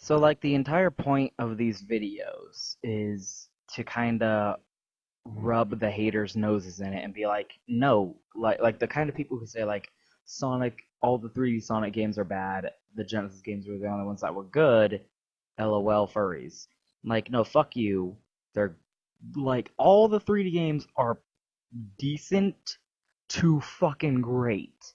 So, like, the entire point of these videos is to kind of rub the haters' noses in it and be like, no, like the kind of people who say like Sonic, all the 3D Sonic games are bad, the Genesis games were the only ones that were good. LOL furries. Like, no, fuck you. They're like all the 3D games are decent to fucking great.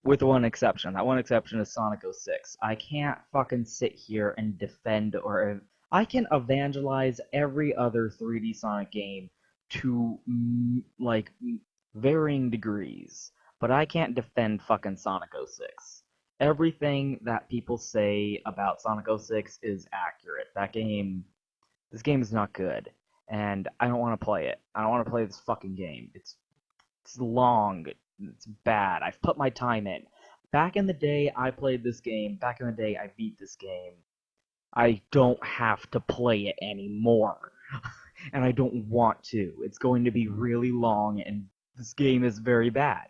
With one exception. That one exception is Sonic 06. I can't fucking sit here and defend or I can evangelize every other 3D Sonic game to like varying degrees, but I can't defend fucking Sonic 06. Everything that people say about Sonic 06 is accurate. This game is not good, and I don't want to play it. I don't want to play this fucking game. It's long. It's bad. I've put my time in. Back in the day, I played this game. Back in the day, I beat this game. I don't have to play it anymore. And I don't want to. It's going to be really long, and this game is very bad.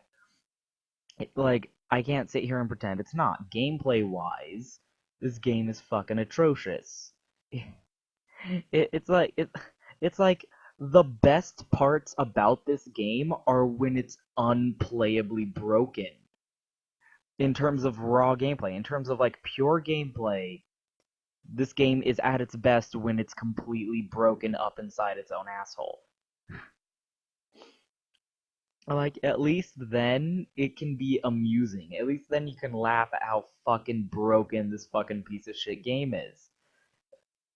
I can't sit here and pretend it's not. Gameplay-wise, this game is fucking atrocious. It's like the best parts about this game are when it's unplayably broken. In terms of raw gameplay, in terms of like pure gameplay, this game is at its best when it's completely broken up inside its own asshole. Like, at least then it can be amusing. At least then you can laugh at how fucking broken this fucking piece of shit game is.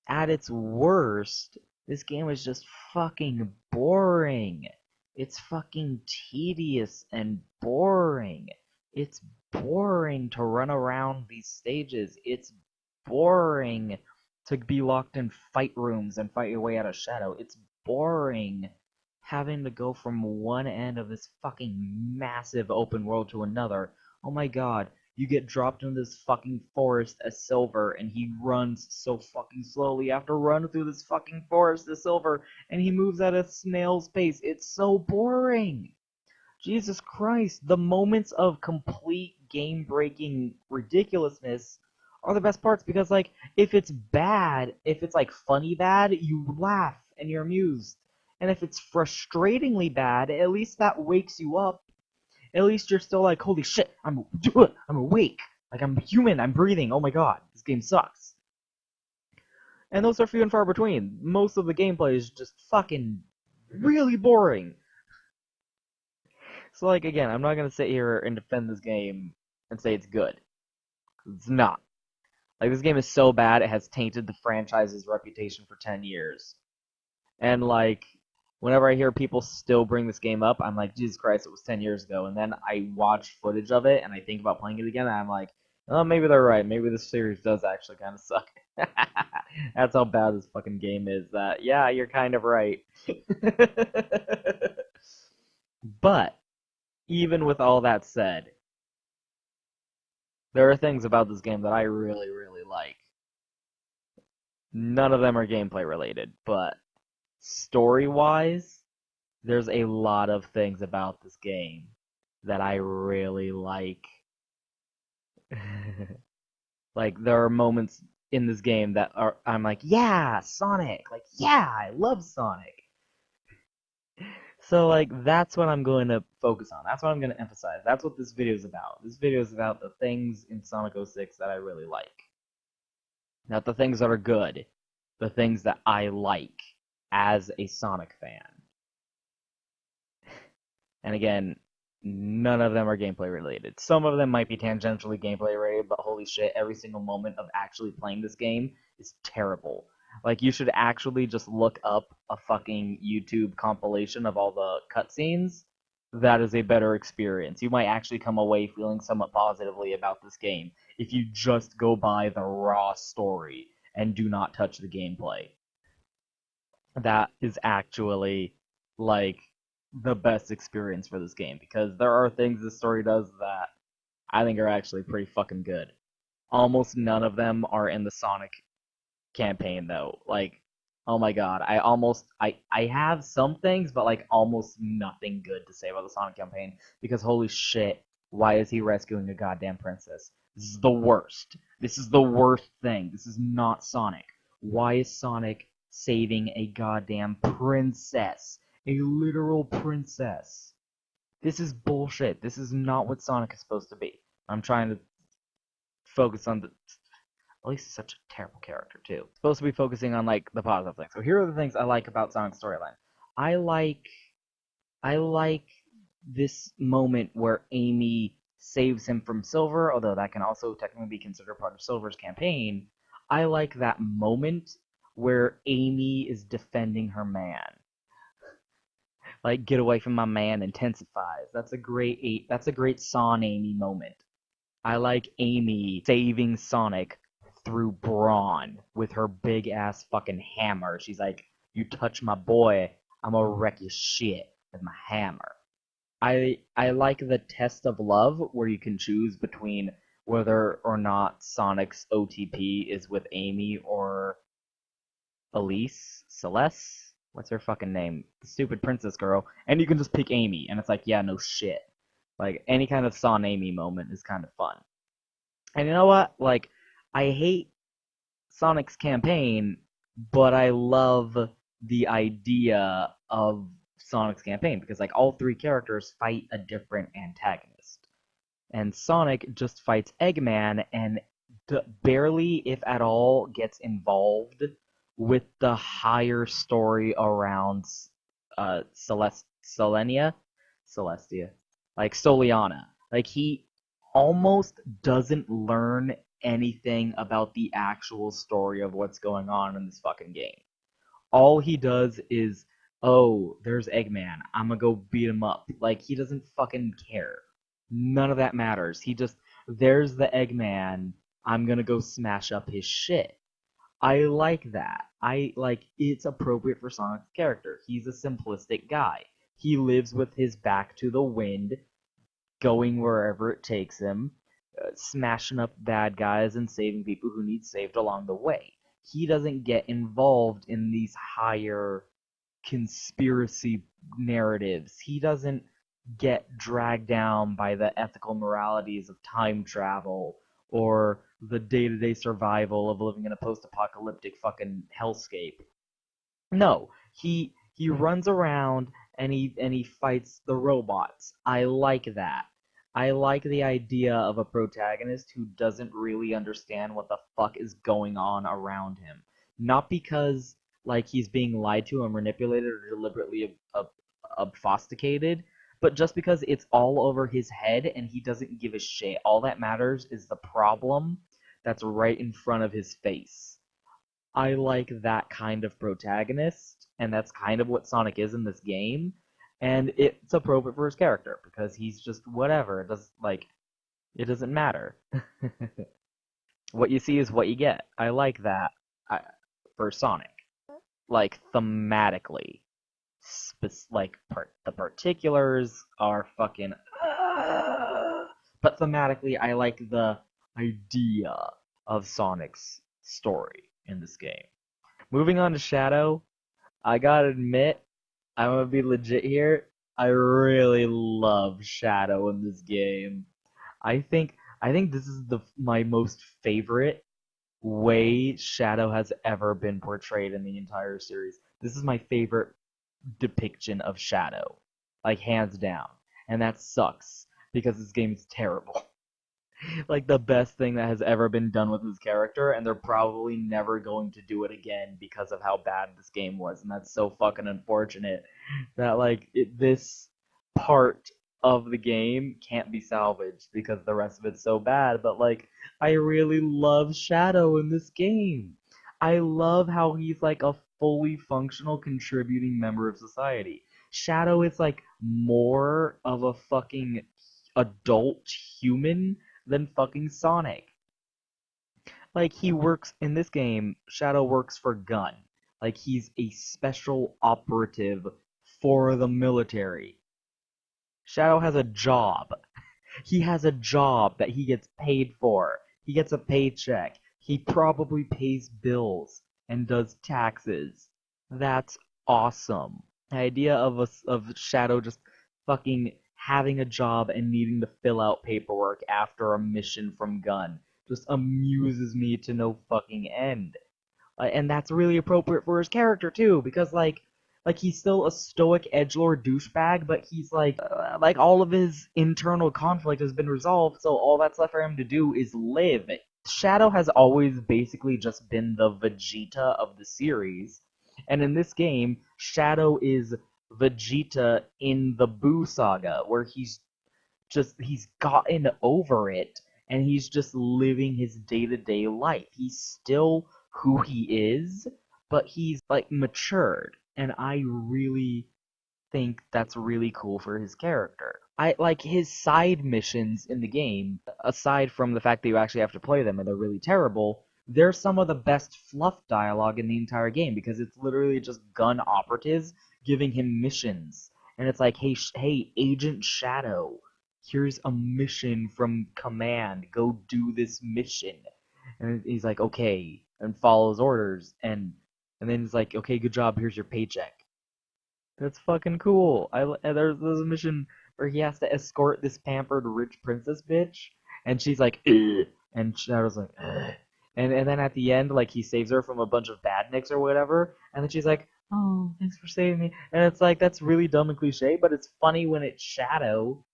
At its worst, this game is just fucking boring. It's fucking tedious and boring. It's boring to run around these stages. It's boring to be locked in fight rooms and fight your way out of shadow. It's boring having to go from one end of this fucking massive open world to another. Oh my god, you get dropped into this fucking forest as Silver, and he runs so fucking slowly. You have to run through this fucking forest as Silver, and he moves at a snail's pace. It's so boring. Jesus Christ, the moments of complete game-breaking ridiculousness are the best parts because, like, if it's bad, if it's, like, funny bad, you laugh and you're amused. And if it's frustratingly bad, at least that wakes you up. At least you're still like, holy shit, I'm awake. Like, I'm human, I'm breathing, oh my god, this game sucks. And those are few and far between. Most of the gameplay is just fucking really boring. So, like, again, I'm not gonna sit here and defend this game and say it's good. It's not. Like, this game is so bad, it has tainted the franchise's reputation for 10 years. And, like, whenever I hear people still bring this game up, I'm like, Jesus Christ, it was 10 years ago. And then I watch footage of it, and I think about playing it again, and I'm like, oh, maybe they're right. Maybe this series does actually kind of suck. That's how bad this fucking game is. That, yeah, you're kind of right. But, even with all that said, there are things about this game that I really, really like. None of them are gameplay related, but story-wise, there's a lot of things about this game that I really like. Like, there are moments in this game that I'm like, yeah, Sonic! Like, yeah, I love Sonic! So, like, that's what I'm going to focus on. That's what I'm going to emphasize. That's what this video is about. This video is about the things in Sonic 06 that I really like. Not the things that are good. The things that I like as a Sonic fan. And again, none of them are gameplay related. Some of them might be tangentially gameplay related, but holy shit, every single moment of actually playing this game is terrible. Like, you should actually just look up a fucking YouTube compilation of all the cutscenes. That is a better experience. You might actually come away feeling somewhat positively about this game if you just go by the raw story and do not touch the gameplay. That is actually, like, the best experience for this game, because there are things this story does that I think are actually pretty fucking good. Almost none of them are in the Sonic campaign, though. Like, oh my god, I have some things, but, like, almost nothing good to say about the Sonic campaign, because holy shit, why is he rescuing a goddamn princess? This is the worst. This is the worst thing. This is not Sonic. Why is Sonic saving a goddamn princess? A literal princess. This is bullshit. This is not what Sonic is supposed to be. I'm trying to focus on the. At least he's such a terrible character too. Supposed to be focusing on like the positive things. So here are the things I like about Sonic's storyline. I like I like this moment where Amy saves him from Silver, although that can also technically be considered part of Silver's campaign. I like that moment where Amy is defending her man. Like, get away from my man intensifies. That's a great Son Amy moment. I like Amy saving Sonic through brawn with her big ass fucking hammer. She's like, "You touch my boy, I'm gonna wreck your shit with my hammer." I like the test of love where you can choose between whether or not Sonic's OTP is with Amy or Elise, Celeste. What's her fucking name? The stupid princess girl. And you can just pick Amy, and it's like, yeah, no shit. Like, any kind of Son Amy moment is kind of fun. And you know what? Like, I hate Sonic's campaign, but I love the idea of Sonic's campaign because like all three characters fight a different antagonist. And Sonic just fights Eggman and barely, if at all, gets involved with the higher story around Celestia, like Soliana. Like he almost doesn't learn anything about the actual story of what's going on in this fucking game. All he does is, oh, there's Eggman. I'm gonna go beat him up. Like, he doesn't fucking care. None of that matters. He just, there's the Eggman. I'm gonna go smash up his shit. I like that. It's appropriate for Sonic's character. He's a simplistic guy. He lives with his back to the wind, going wherever it takes him, smashing up bad guys and saving people who need saved along the way. He doesn't get involved in these higher conspiracy narratives. He doesn't get dragged down by the ethical moralities of time travel or the day-to-day survival of living in a post-apocalyptic fucking hellscape. No, he runs around and he fights the robots. I like that. I like the idea of a protagonist who doesn't really understand what the fuck is going on around him. Not because like he's being lied to or manipulated or deliberately obfuscated, but just because it's all over his head and he doesn't give a shit. All that matters is the problem that's right in front of his face. I like that kind of protagonist, and that's kind of what Sonic is in this game. And it's appropriate for his character because he's just whatever. It doesn't matter. What you see is what you get. I like that for Sonic. Like thematically, the particulars are fucking. But thematically, I like the idea of Sonic's story in this game. Moving on to Shadow, I gotta admit, I'm gonna be legit here. I really love Shadow in this game. I think this is my most favorite way Shadow has ever been portrayed in the entire series. This is my favorite depiction of Shadow, like hands down, and that sucks because this game is terrible. Like the best thing that has ever been done with his character, and they're probably never going to do it again because of how bad this game was, and that's so fucking unfortunate that this part of the game can't be salvaged because the rest of it's so bad. But like, I really love Shadow in this game. I love how he's like a fully functional contributing member of society. Shadow is like more of a fucking adult human than fucking Sonic. Like, he works in this game, Shadow works for Gun. Like, he's a special operative for the military. Shadow has a job. He has a job that he gets paid for. He gets a paycheck. He probably pays bills and does taxes. That's awesome. The idea of Shadow just fucking having a job and needing to fill out paperwork after a mission from Gun. just amuses me to no fucking end. And that's really appropriate for his character too, because like he's still a stoic edgelord douchebag, but he's like all of his internal conflict has been resolved, so all that's left for him to do is live. Shadow has always basically just been the Vegeta of the series, and in this game, Shadow is Vegeta in the Buu saga, where he's gotten over it and he's just living his day-to-day life. He's still who he is, but he's like matured, and I really think that's really cool for his character. I like his side missions in the game, aside from the fact that you actually have to play them and they're really terrible. They're some of the best fluff dialogue in the entire game because it's literally just gun operatives giving him missions. And it's like, hey, Agent Shadow, here's a mission from command. Go do this mission. And he's like, okay, and follows orders. And then he's like, okay, good job. Here's your paycheck. That's fucking cool. There's a mission where he has to escort this pampered rich princess bitch, and she's like, ugh, and Shadow's like, ugh. And then at the end, like he saves her from a bunch of badniks or whatever, and then she's like, oh, thanks for saving me. And it's like that's really dumb and cliche, but it's funny when it's Shadow.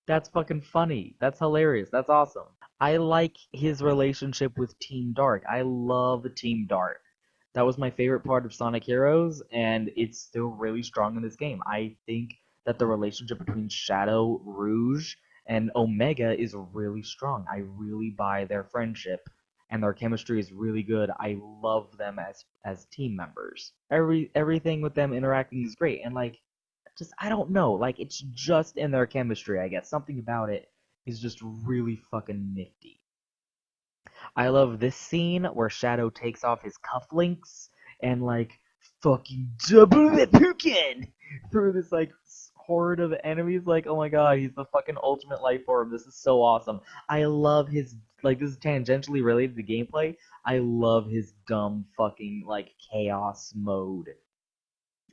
That's fucking funny. That's hilarious. That's awesome. I like his relationship with Team Dark. I love Team Dark. That was my favorite part of Sonic Heroes, and it's still really strong in this game. I think that the relationship between Shadow, Rouge, and Omega is really strong. I really buy their friendship, and their chemistry is really good. I love them as team members. Everything with them interacting is great, and like just I don't know, like it's just in their chemistry, I guess. Something about it is just really fucking nifty. I love this scene where Shadow takes off his cufflinks and like fucking double the pukin through this like horde of enemies. Like, oh my god, he's the fucking ultimate life form. This is so awesome. I love his like this is tangentially related to gameplay. I love his dumb fucking like chaos mode,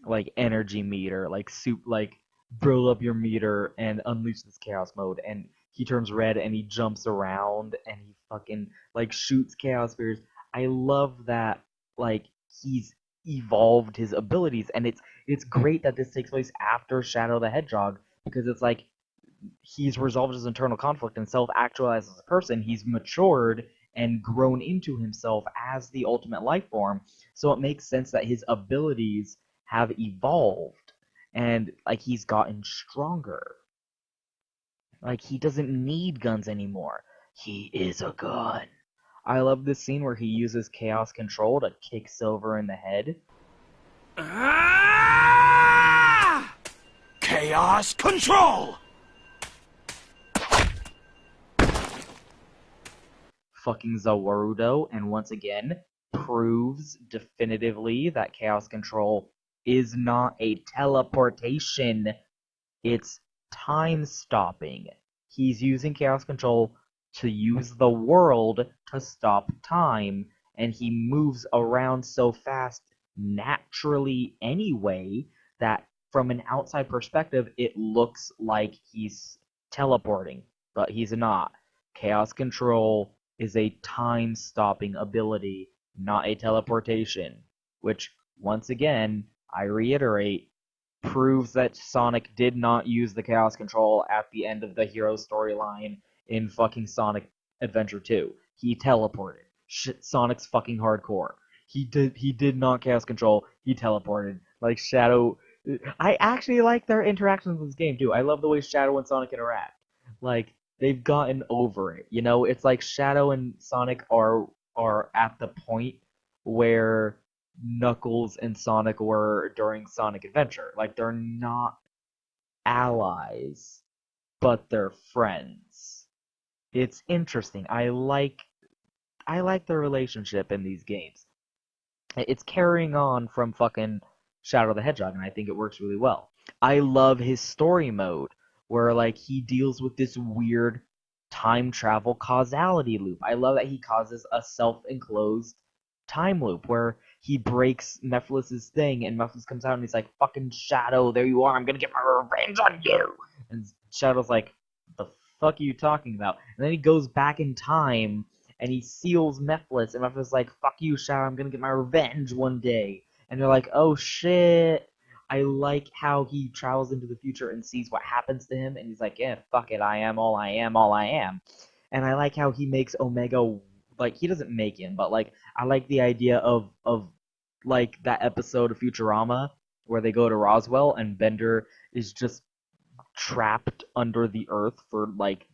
like energy meter, like soup, like build up your meter and unleash this chaos mode. And he turns red and he jumps around and he fucking like shoots chaos spears. I love that like he's evolved his abilities, and it's great that this takes place after Shadow the Hedgehog because it's like he's resolved his internal conflict and self-actualized as a person. He's matured and grown into himself as the ultimate life form. So it makes sense that his abilities have evolved and like he's gotten stronger. Like he doesn't need guns anymore. He is a gun. I love this scene where he uses chaos control to kick Silver in the head. Ah! Chaos control! Fucking Zawarudo, and once again proves definitively that chaos control is not a teleportation, it's time stopping. He's using chaos control to use the world to stop time, and he moves around so fast naturally anyway that from an outside perspective it looks like he's teleporting, but he's not. Chaos control is a time-stopping ability, not a teleportation, which, once again, I reiterate, proves that Sonic did not use the Chaos Control at the end of the hero storyline in fucking Sonic Adventure 2. He teleported. Shit, Sonic's fucking hardcore. He did not Chaos Control, he teleported. Like, Shadow... I actually like their interactions in this game, too. I love the way Shadow and Sonic interact. Like, they've gotten over it. You know, it's like Shadow and Sonic are at the point where Knuckles and Sonic were during Sonic Adventure. Like they're not allies, but they're friends. It's interesting. I like the relationship in these games. It's carrying on from fucking Shadow the Hedgehog, and I think it works really well. I love his story mode, where like he deals with this weird time travel causality loop. I love that he causes a self-enclosed time loop where he breaks Mephiles' thing, and Mephiles comes out and he's like, "Fucking Shadow, there you are! I'm gonna get my revenge on you!" And Shadow's like, "The fuck are you talking about?" And then he goes back in time and he seals Mephiles, and Mephiles is like, fuck you, Shadow, I'm gonna get my revenge one day. And you're like, oh shit. I like how he travels into the future and sees what happens to him, and he's like, yeah, fuck it, I am all I am, all I am. And I like how he makes Omega, like, he doesn't make him, but like, I like the idea of like that episode of Futurama where they go to Roswell and Bender is just trapped under the earth for like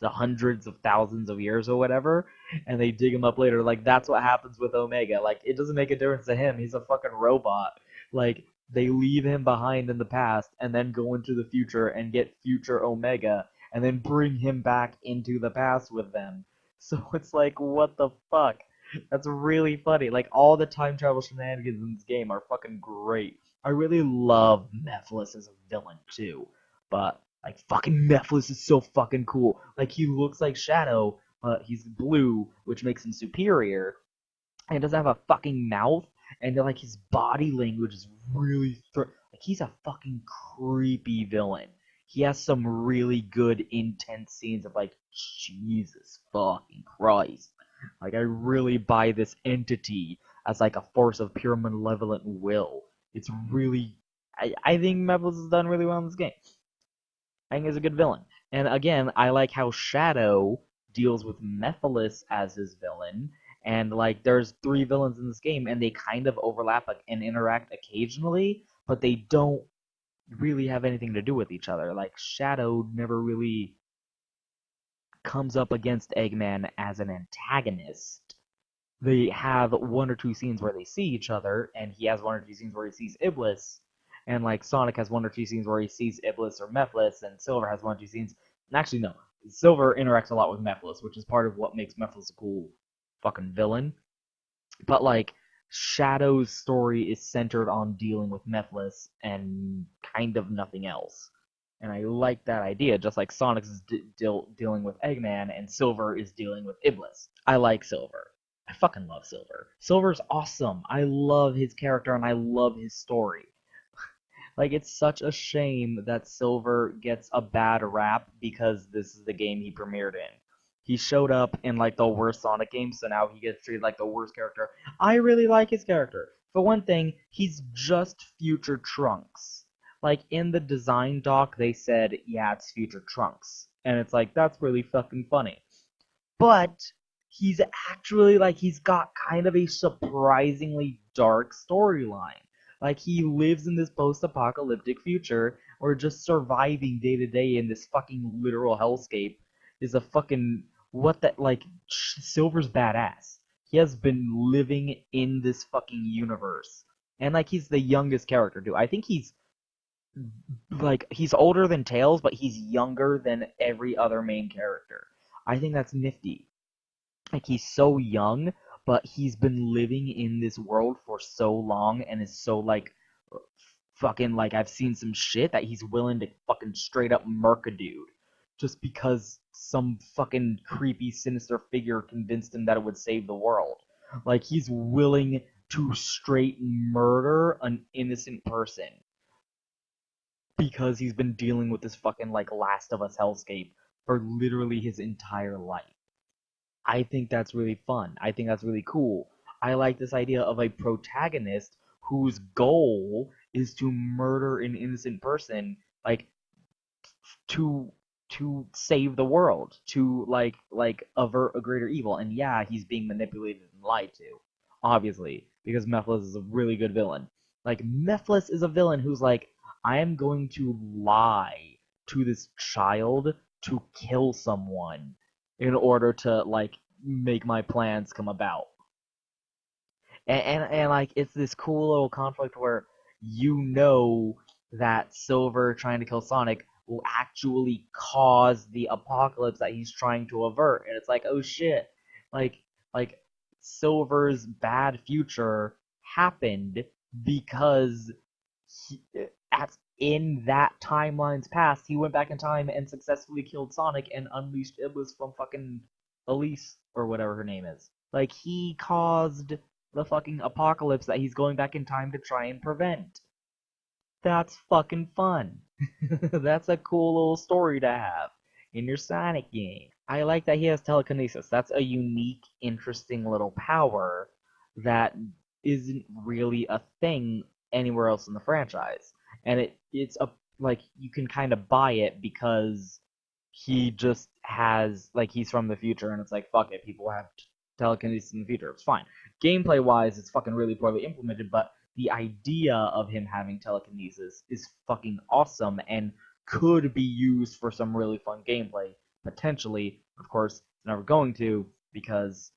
the hundreds of thousands of years or whatever, and they dig him up later. Like that's what happens with Omega. Like it doesn't make a difference to him. He's a fucking robot. Like they leave him behind in the past and then go into the future and get future Omega and then bring him back into the past with them. So it's like, what the fuck? That's really funny. Like all the time travel shenanigans in this game are fucking great. I really love Mephiles as a villain too. But like fucking Mephiles is so fucking cool. Like he looks like Shadow, but he's blue, which makes him superior. And he doesn't have a fucking mouth, and like his body language is really like he's a fucking creepy villain. He has some really good intense scenes of like Jesus fucking Christ. Like I really buy this entity as like a force of pure malevolent will. It's really I think Mephiles has done really well in this game. I think he's a good villain. And again, I like how Shadow deals with Mephiles as his villain. And like, there's three villains in this game, and they kind of overlap and interact occasionally, but they don't really have anything to do with each other. Like, Shadow never really comes up against Eggman as an antagonist. They have one or two scenes where they see each other, and he has one or two scenes where he sees Iblis, and like Sonic has one or two scenes where he sees Iblis or Mephiles, and Silver has one or two scenes. And actually, no, Silver interacts a lot with Mephiles, which is part of what makes Mephiles a cool fucking villain. But like Shadow's story is centered on dealing with Mephiles and kind of nothing else. And I like that idea, just like Sonic is dealing with Eggman and Silver is dealing with Iblis. I like Silver. I fucking love Silver. Silver's awesome. I love his character and I love his story. Like, it's such a shame that Silver gets a bad rap because this is the game he premiered in. He showed up in, like, the worst Sonic game, so now he gets treated like the worst character. I really like his character. For one thing, he's just future Trunks. Like, in the design doc, they said, yeah, it's future Trunks. And it's like, that's really fucking funny. But he's actually, like, he's got kind of a surprisingly dark storyline. Like, he lives in this post-apocalyptic future where just surviving day to day in this fucking literal hellscape is a fucking what that like Silver's badass. He has been living in this fucking universe. And like he's the youngest character too. I think he's older than Tails, but he's younger than every other main character. I think that's nifty. Like he's so young, but he's been living in this world for so long and is so like fucking like I've seen some shit that he's willing to fucking straight up murk a dude just because some fucking creepy sinister figure convinced him that it would save the world. Like he's willing to straight murder an innocent person because he's been dealing with this fucking like Last of Us hellscape for literally his entire life. I think that's really fun. I think that's really cool. I like this idea of a protagonist whose goal is to murder an innocent person, like to save the world, to like avert a greater evil. And yeah, he's being manipulated and lied to, obviously, because Mephiles is a really good villain. Like Mephiles is a villain who's like, I am going to lie to this child to kill someone in order to like make my plans come about. And like it's this cool little conflict where you know that Silver trying to kill Sonic will actually cause the apocalypse that he's trying to avert. And it's like, oh shit. Like like Silver's bad future happened because he, at in that timeline's past, he went back in time and successfully killed Sonic and unleashed Iblis from fucking Elise or whatever her name is. Like he caused the fucking apocalypse that he's going back in time to try and prevent. That's fucking fun. That's a cool little story to have in your Sonic game. I like that he has telekinesis. That's a unique, interesting little power that isn't really a thing anywhere else in the franchise. And it's a like you can kind of buy it because he just has like he's from the future and it's like fuck it, people have telekinesis in the future. It's fine. Gameplay wise, it's fucking really poorly implemented, but the idea of him having telekinesis is fucking awesome and could be used for some really fun gameplay potentially. Of course, it's never going to because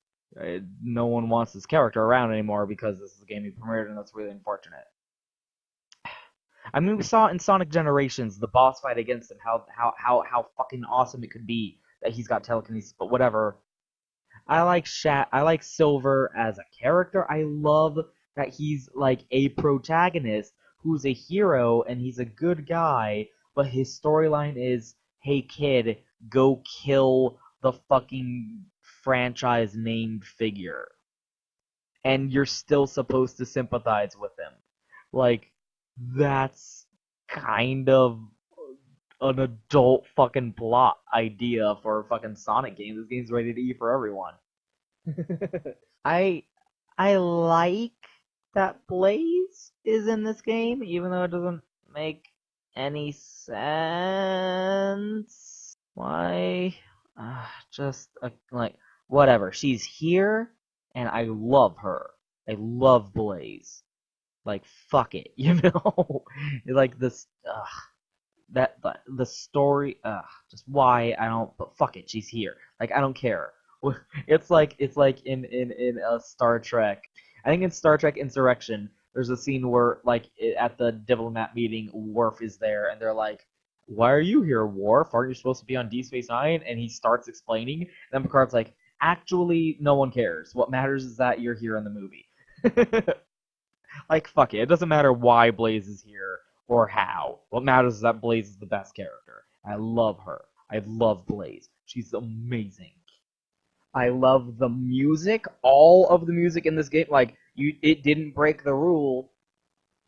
no one wants this character around anymore because this is a game he premiered, and that's really unfortunate. I mean, we saw in Sonic Generations the boss fight against him, how fucking awesome it could be that he's got telekinesis. But whatever. I like Silver as a character. I love that he's like a protagonist who's a hero and he's a good guy, but his storyline is, hey kid, go kill the fucking franchise named figure. And you're still supposed to sympathize with him. Like, that's kind of an adult fucking plot idea for a fucking Sonic game. This game's rated E for everyone. I I like that Blaze is in this game, even though it doesn't make any sense. Why? Just like whatever. She's here, and I love her. I love Blaze. Like fuck it, you know. Like this. That the story, just why I don't. But fuck it, she's here. Like I don't care. It's like in a Star Trek. I think in Star Trek Insurrection, there's a scene where like at the diplomat meeting, Worf is there, and they're like, "Why are you here, Worf? Aren't you supposed to be on D Space Nine?" And he starts explaining, and then Picard's like, "Actually, no one cares. What matters is that you're here in the movie." Like fuck it, it doesn't matter why Blaze is here or how. What matters is that Blaze is the best character. I love her. I love Blaze. She's amazing. I love the music. All of the music in this game, like it didn't break the rule.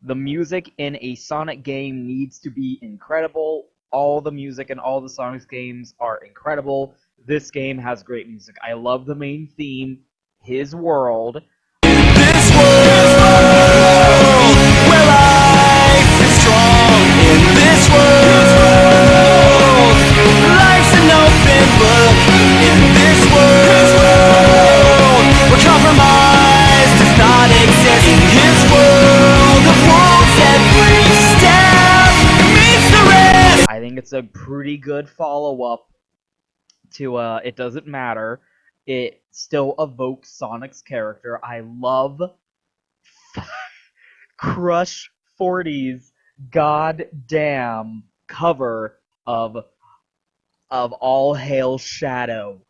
The music in a Sonic game needs to be incredible. All the music in all the Sonic games are incredible. This game has great music. I love the main theme, His World. This world where life is strong. In this world, life's an open book. In this world, where compromise does not exist. His world of wolves, every step meets the rest. I think it's a pretty good follow-up to It Doesn't Matter. It still evokes Sonic's character. I love Crush 40's goddamn cover of All Hail Shadow.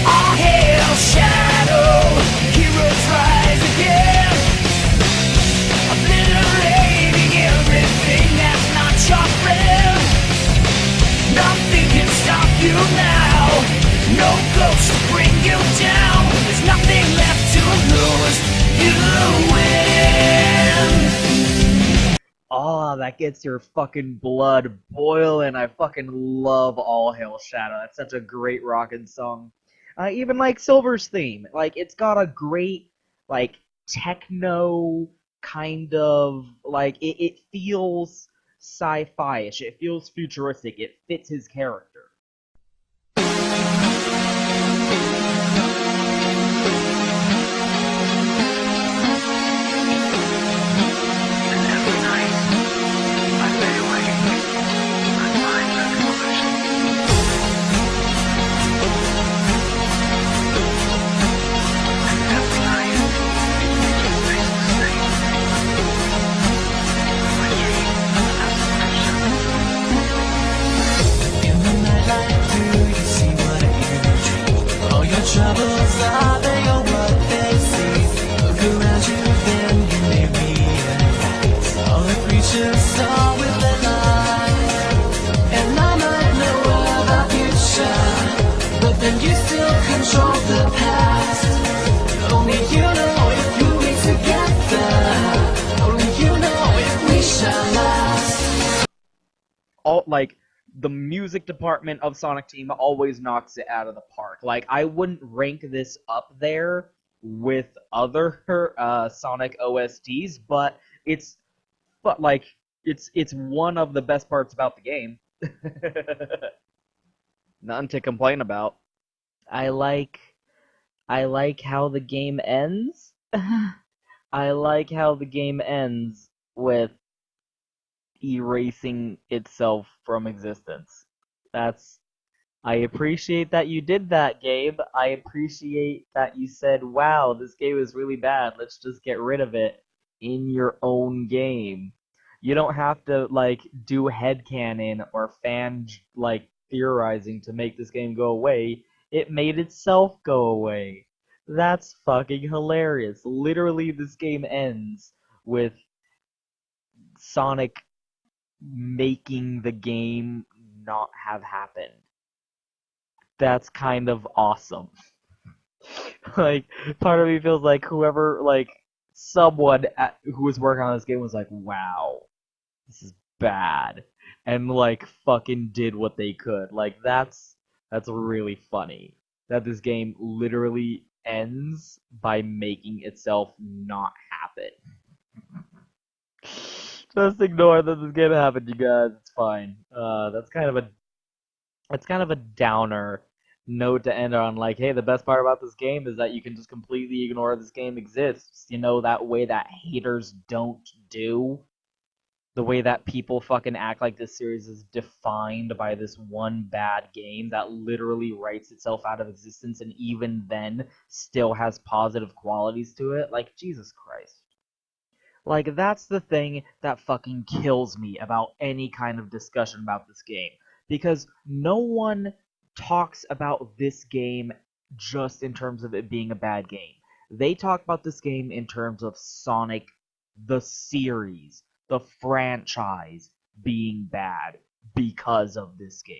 All hail Shadow, heroes rise again, obliterating everything that's not your friend. Nothing can stop you now, no ghost will bring you down. There's nothing left to lose, you win. Oh, that gets your fucking blood boiling. I fucking love All Hail Shadow. That's such a great rockin' song. Even like Silver's theme. Like, it's got a great, like, techno kind of, like, it feels sci-fi-ish. It feels futuristic. It fits his character. all like the music department of Sonic Team always knocks it out of the park. Like I wouldn't rank this up there with other Sonic OSTs, but it's like it's one of the best parts about the game. Nothing to complain about. I like I like how the game ends. I like how the game ends with erasing itself from existence. That's I appreciate that you did that, Gabe. I appreciate that you said, "Wow, this game is really bad. Let's just get rid of it in your own game." You don't have to like do headcanon or fan like theorizing to make this game go away. It made itself go away. That's fucking hilarious. Literally, this game ends with Sonic making the game not have happened. That's kind of awesome. Like, part of me feels like whoever, like, someone who was working on this game was like, wow, this is bad. And, like, fucking did what they could. Like, that's really funny. That this game literally ends by making itself not happen. Just ignore that this game happened, you guys. It's fine. That's kind of a downer note to end on. Like, hey, the best part about this game is that you can just completely ignore this game exists. You know, that way that haters don't do. The way that people fucking act like this series is defined by this one bad game that literally writes itself out of existence and even then still has positive qualities to it. Like, Jesus Christ. Like, that's the thing that fucking kills me about any kind of discussion about this game. Because no one talks about this game just in terms of it being a bad game. They talk about this game in terms of Sonic, the series, the franchise being bad because of this game.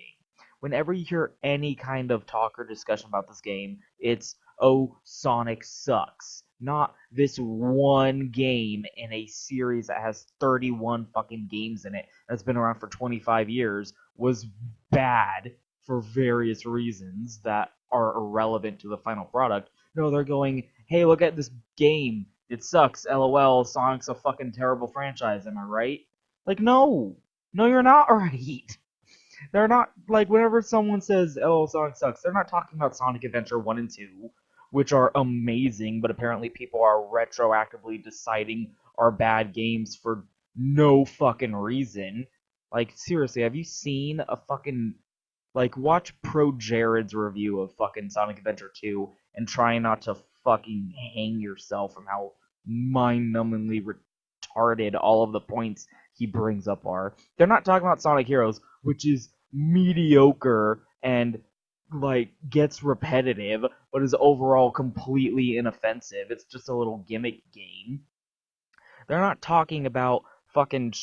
Whenever you hear any kind of talk or discussion about this game, it's, oh, Sonic sucks. Not this one game in a series that has 31 fucking games in it that's been around for 25 years was bad for various reasons that are irrelevant to the final product. No, they're going, hey, look at this game. It sucks. LOL. Sonic's a fucking terrible franchise. Am I right? Like, no. No, you're not right. They're not, like, whenever someone says, oh, Sonic sucks, they're not talking about Sonic Adventure 1 and 2, which are amazing, but apparently people are retroactively deciding are bad games for no fucking reason. Like, seriously, have you seen a fucking, like, watch Pro Jared's review of fucking Sonic Adventure 2 and try not to fucking hang yourself from how mind-numbingly retarded all of the points he brings up are. They're not talking about Sonic Heroes, which is mediocre and like gets repetitive, but is overall completely inoffensive. It's just a little gimmick game. They're not talking about fucking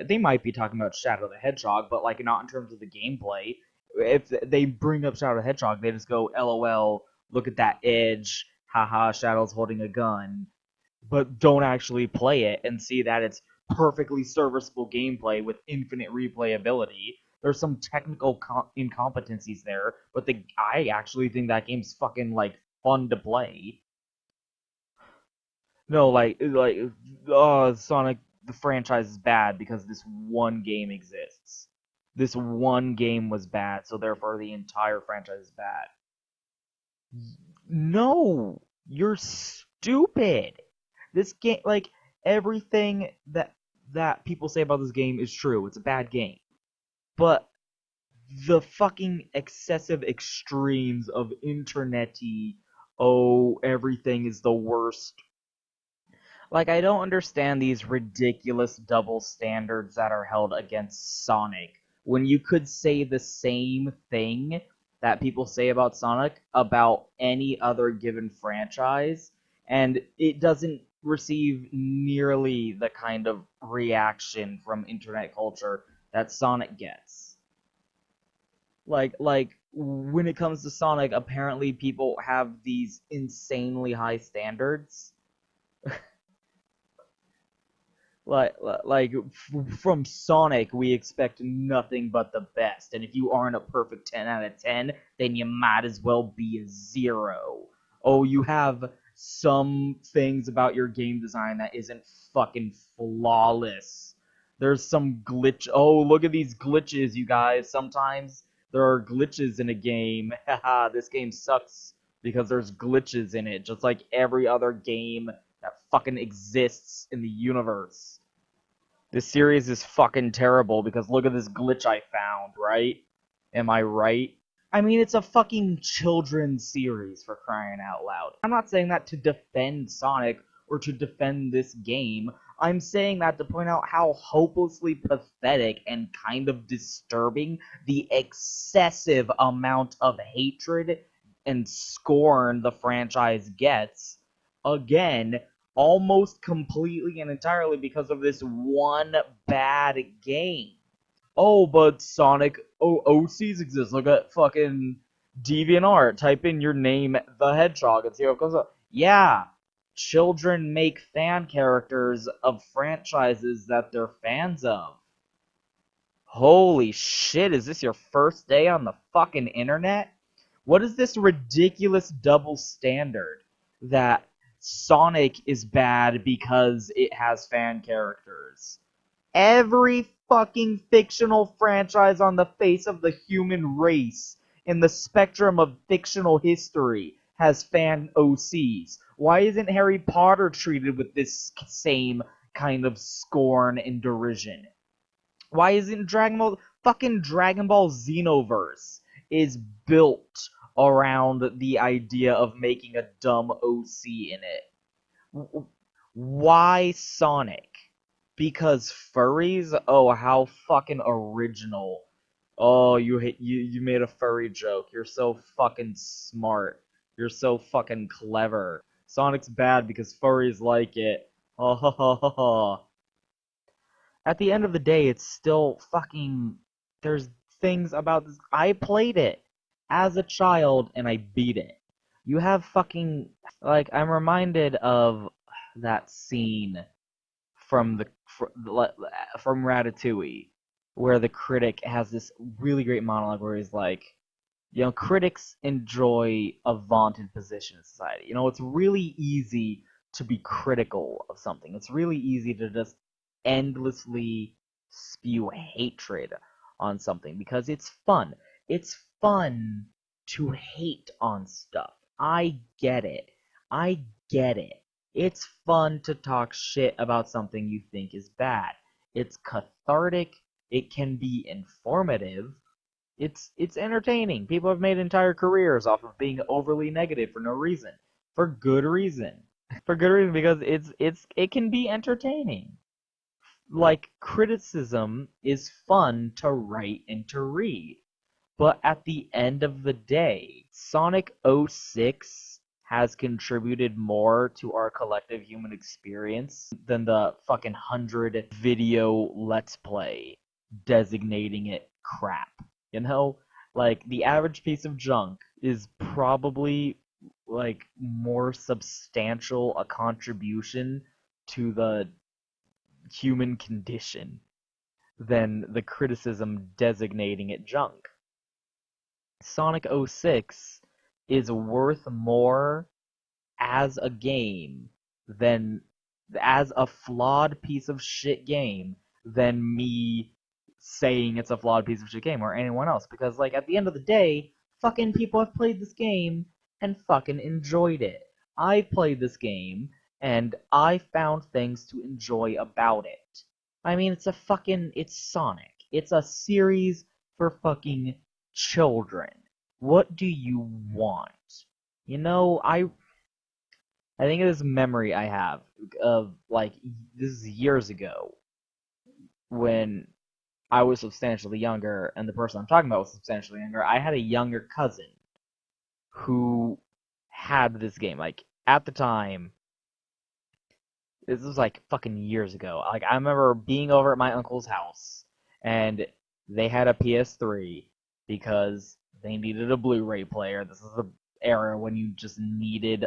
They might be talking about Shadow the Hedgehog, but like not in terms of the gameplay. If they bring up Shadow the Hedgehog, they just go, LOL, look at that edge, haha, Shadow's holding a gun, but don't actually play it and see that it's perfectly serviceable gameplay with infinite replayability. There's some technical incompetencies there, but I actually think that game's fucking like fun to play. No, oh, Sonic the franchise is bad because this one game exists. This one game was bad, so therefore the entire franchise is bad. No, you're stupid. This game, like everything that people say about this game is true. It's a bad game. But the fucking excessive extremes of internety, oh, everything is the worst. Like, I don't understand these ridiculous double standards that are held against Sonic when you could say the same thing that people say about Sonic about any other given franchise, and it doesn't receive nearly the kind of reaction from internet culture that Sonic gets. Like when it comes to Sonic, apparently people have these insanely high standards. From Sonic, we expect nothing but the best. And if you aren't a perfect 10 out of 10, then you might as well be a 0. Oh, you have some things about your game design that isn't fucking flawless. There's some glitch. Oh, look at these glitches, you guys. Sometimes there are glitches in a game. Haha, this game sucks because there's glitches in it, just like every other game that fucking exists in the universe. This series is fucking terrible because look at this glitch I found, right? Am I right? I mean, it's a fucking children's series, for crying out loud. I'm not saying that to defend Sonic or to defend this game. I'm saying that to point out how hopelessly pathetic and kind of disturbing the excessive amount of hatred and scorn the franchise gets. Again, almost completely and entirely because of this one bad game. Oh, but Sonic OCs exist. Look at fucking DeviantArt. Type in your name, the Hedgehog, and see what comes up. Yeah, children make fan characters of franchises that they're fans of. Holy shit, is this your first day on the fucking internet? What is this ridiculous double standard that Sonic is bad because it has fan characters? Every fucking fictional franchise on the face of the human race in the spectrum of fictional history has fan OCs. Why isn't Harry Potter treated with this same kind of scorn and derision? Why isn't Dragon Ball Xenoverse is built around the idea of making a dumb OC in it? Why Sonic? Because furries? Oh, how fucking original. Oh, you made a furry joke. You're so fucking smart. You're so fucking clever. Sonic's bad because furries like it. Ha ha ha ha ha. At the end of the day, it's still fucking. There's things about this. I played it as a child and I beat it. You have fucking. Like, I'm reminded of that scene from from Ratatouille, where the critic has this really great monologue where he's like, you know, critics enjoy a vaunted position in society. You know, it's really easy to be critical of something. It's really easy to just endlessly spew hatred on something because it's fun. It's fun to hate on stuff. I get it. I get it. It's fun to talk shit about something you think is bad. It's cathartic. It can be informative. It's entertaining. People have made entire careers off of being overly negative for no reason. For good reason. For good reason because it can be entertaining. Like, criticism is fun to write and to read. But at the end of the day, Sonic '06 has contributed more to our collective human experience than the fucking 100 video Let's Play designating it crap. You know? Like, the average piece of junk is probably, like, more substantial a contribution to the human condition than the criticism designating it junk. Sonic '06 is worth more as a game than as a flawed piece of shit game than me saying it's a flawed piece of shit game or anyone else because like at the end of the day, fucking people have played this game and fucking enjoyed it. I played this game and I found things to enjoy about it. I mean, it's Sonic. It's a series for fucking children. What do you want? You know, I think of this memory I have of like this is years ago when I was substantially younger and the person I'm talking about was substantially younger. I had a younger cousin who had this game. Like at the time, this was like fucking years ago. Like I remember being over at my uncle's house and they had a PS3 because they needed a Blu-ray player. This is the era when you just needed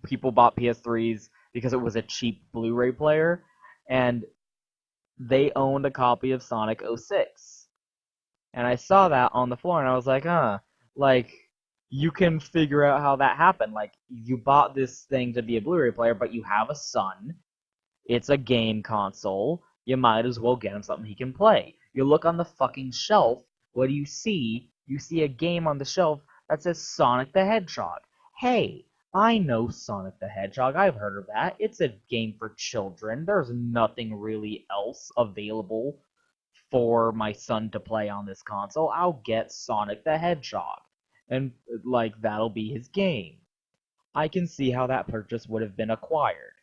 people bought PS3s because it was a cheap Blu-ray player and they owned a copy of Sonic '06. And I saw that on the floor and I was like, huh, like, you can figure out how that happened. Like, you bought this thing to be a Blu-ray player, but you have a son. It's a game console. You might as well get him something he can play. You look on the fucking shelf. What do you see? You see a game on the shelf that says Sonic the Hedgehog. Hey, I know Sonic the Hedgehog. I've heard of that. It's a game for children. There's nothing really else available for my son to play on this console. I'll get Sonic the Hedgehog. And, like, that'll be his game. I can see how that purchase would have been acquired.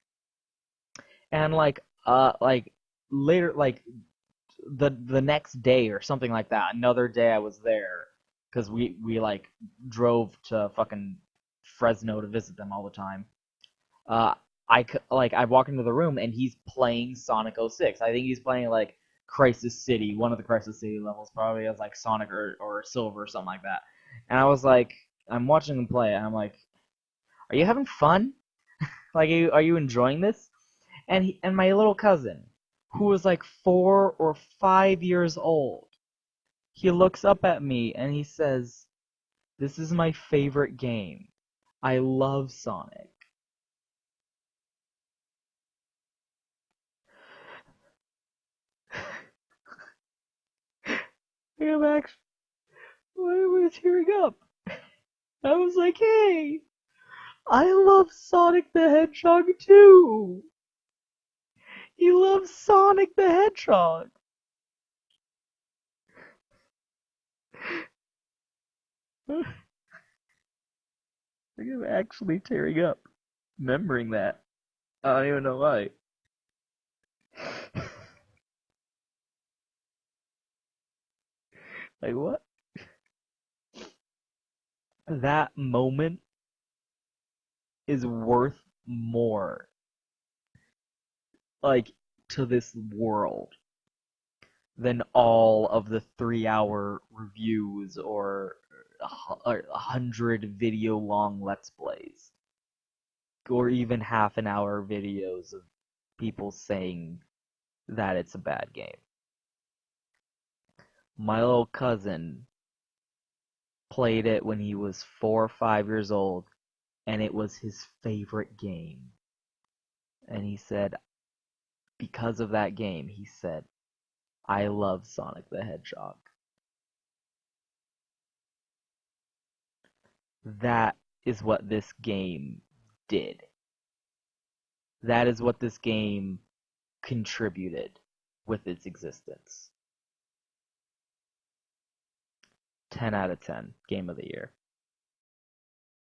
And like later, like the next day or something like that, another day I was there because we like drove to fucking Fresno to visit them all the time. uh I walk into the room and he's playing Sonic '06. I think he's playing like Crisis City, one of the Crisis City levels, probably as like Sonic or Silver or something like that. And I was like, I'm watching him play and I'm like, are you having fun? Like, are you enjoying this? And my little cousin, who was like 4 or 5 years old, he looks up at me and he says, "This is my favorite game. I love Sonic." I'm actually, why am I tearing up? I was like, "Hey, I love Sonic the Hedgehog too. He loves Sonic the Hedgehog." I'm actually tearing up, remembering that. I don't even know why. Like, what? That moment is worth more, like, to this world than all of the 3 hour reviews or 100 video long Let's Plays, or even half an hour videos of people saying that it's a bad game. My little cousin played it when he was 4 or 5 years old, and it was his favorite game. And he said, because of that game, he said, I love Sonic the Hedgehog. That is what this game did. That is what this game contributed with its existence. 10 out of 10. Game of the year.